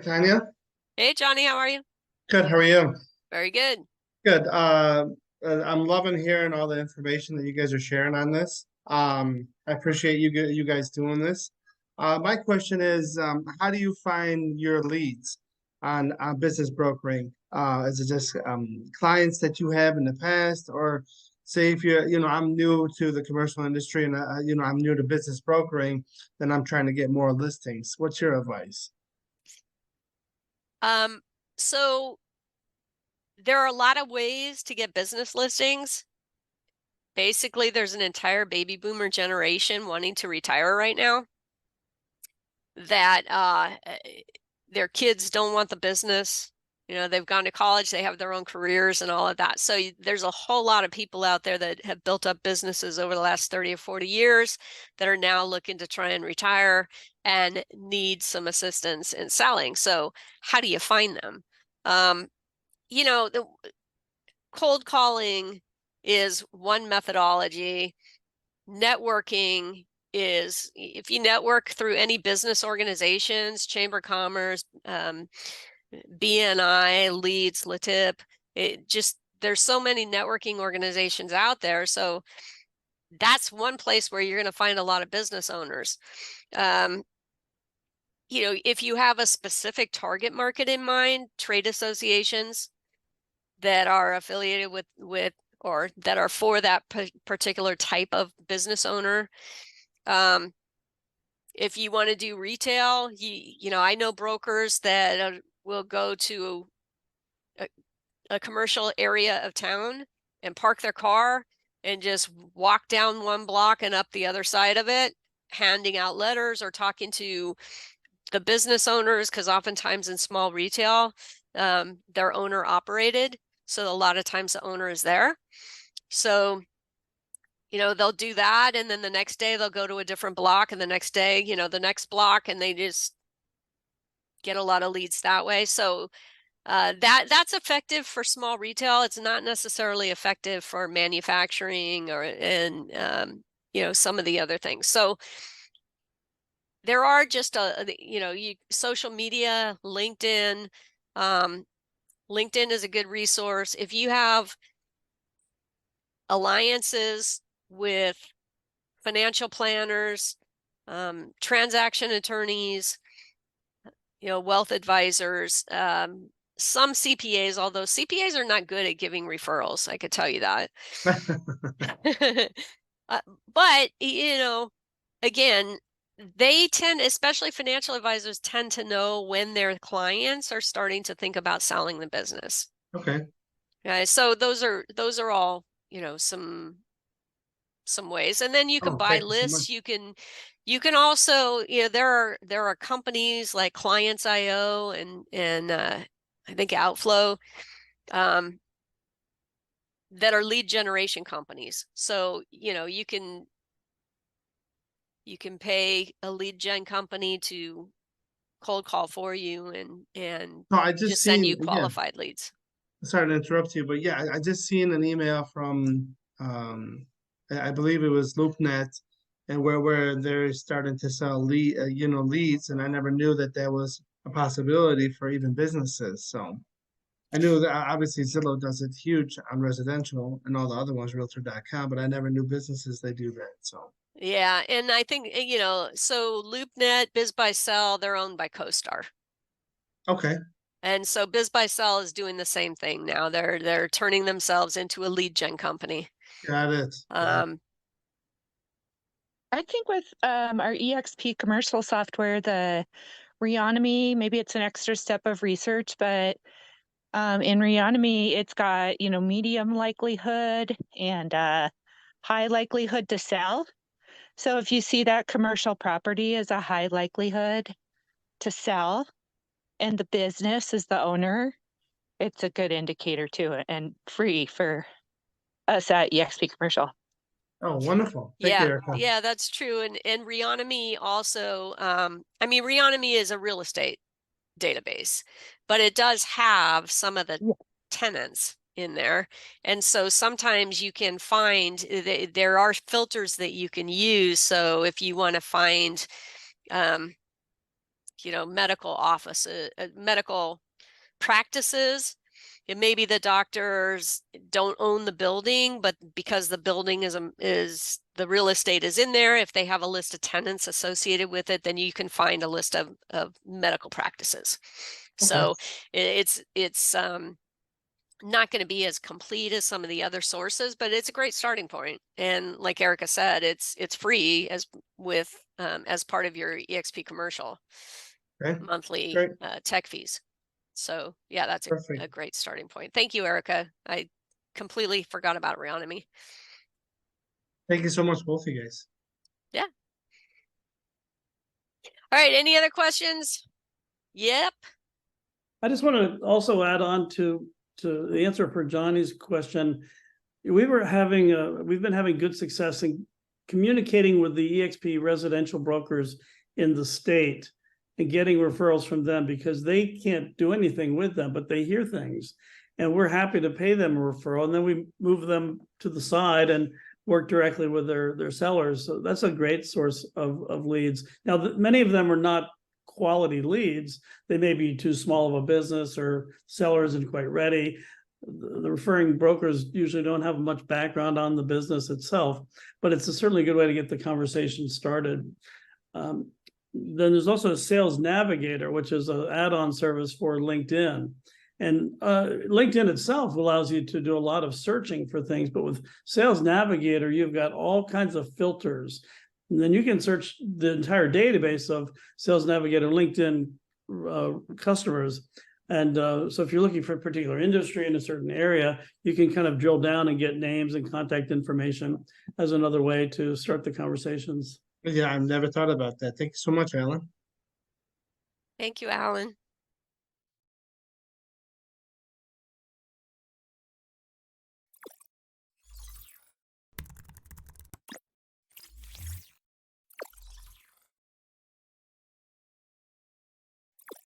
Tanya. Hey, Johnny, how are you? Good. How are you? Very good. Good. I'm loving hearing all the information that you guys are sharing on this. I appreciate you guys doing this. My question is, how do you find your leads on business brokering? Is it just clients that you have in the past, or say if I'm new to the commercial industry and I'm new to business brokering, then I'm trying to get more listings. What's your advice? Um, so there are a lot of ways to get business listings. Basically, there's an entire baby boomer generation wanting to retire right now that their kids don't want the business. They've gone to college, they have their own careers and all of that. So there's a whole lot of people out there that have built up businesses over the last 30 or 40 years that are now looking to try and retire and need some assistance in selling. So how do you find them? The cold calling is one methodology. Networking is, if you network through any business organizations, Chamber of Commerce, BNI, Leads, LATIP, there's so many networking organizations out there. So that's one place where you're going to find a lot of business owners. If you have a specific target market in mind, trade associations that are affiliated with or that are for that particular type of business owner. If you want to do retail, I know brokers that will go to a commercial area of town and park their car and just walk down one block and up the other side of it, handing out letters or talking to the business owners, because oftentimes in small retail, they're owner operated. So a lot of times the owner is there. So, they'll do that. And then the next day they'll go to a different block, and the next day, the next block, and they just get a lot of leads that way. So that's effective for small retail. It's not necessarily effective for manufacturing some of the other things. So there are just social media, LinkedIn. LinkedIn is a good resource. If you have alliances with financial planners, transaction attorneys, wealth advisors, some CPAs, although CPAs are not good at giving referrals, I could tell you that. But, again, they tend, especially financial advisors, tend to know when their clients are starting to think about selling the business. Okay. So those are all, some ways. And then you can buy Thank you so lists. much. You can also, there are companies like Clients.io and I think Outflow that are lead generation companies. So, you can pay a lead gen company to cold call for you and No, I just just send seen you qualified leads. sorry to interrupt you, but yeah, I just seen an email from I believe it was LoopNet, and where they're starting to sell leads, and I never knew that that was a possibility for even businesses. So I knew that obviously Zillow does it huge on residential and all the other ones, Realtor.com, but I never knew businesses they do that. So Yeah, and I think, so LoopNet, BizBuySell, they're owned by CoStar. okay, And so BizBuySell is doing the same thing now. They're turning themselves into a lead gen company. got it. I think with our EXP commercial software, the reonomy, maybe it's an extra step of research, but in reonomy, it's got, medium likelihood and high likelihood to sell. So if you see that commercial property is a high likelihood to sell and the business is the owner, it's a good indicator too, and free for us at EXP commercial. Oh, wonderful. Thank you, Erica. Yeah, that's true. And Reonomy also, Reonomy is a real estate database, but it does have some of the tenants in there. And so sometimes you can find there are filters that you can use. So if you want to find, medical offices, medical practices. It may be the doctors don't own the building, but because the building is the real estate is in there, if they have a list of tenants associated with it, then you can find a list of medical practices. Okay. So it's not going to be as complete as some of the other sources, but it's a great starting point. And like Erica said, it's free as part of your EXP commercial monthly Great. tech fees. So yeah, that's a great starting point. Thank you, Erica. I completely forgot about reonomy. Thank you so much, both of you guys. Yeah. All right. Any other questions? Yep. I just want to also add on to the answer for Johnny's question. We've been having good success in communicating with the EXP residential brokers in the state and getting referrals from them, because they can't do anything with them, but they hear things, and we're happy to pay them a referral. And then we move them to the side and work directly with their sellers. So that's a great source of leads. Now, many of them are not quality leads. They may be too small of a business, or seller isn't quite ready. The referring brokers usually don't have much background on the business itself, but it's certainly a good way to get the conversation started. Then there's also a sales navigator, which is an add-on service for LinkedIn. And LinkedIn itself allows you to do a lot of searching for things, but with Sales Navigator, you've got all kinds of filters. And then you can search the entire database of Sales Navigator LinkedIn customers. And so if you're looking for a particular industry in a certain area, you can kind of drill down and get names and contact information as another way to start the conversations. Yeah, I've never thought about that. Thank you so much, Alan. Thank you, Alan.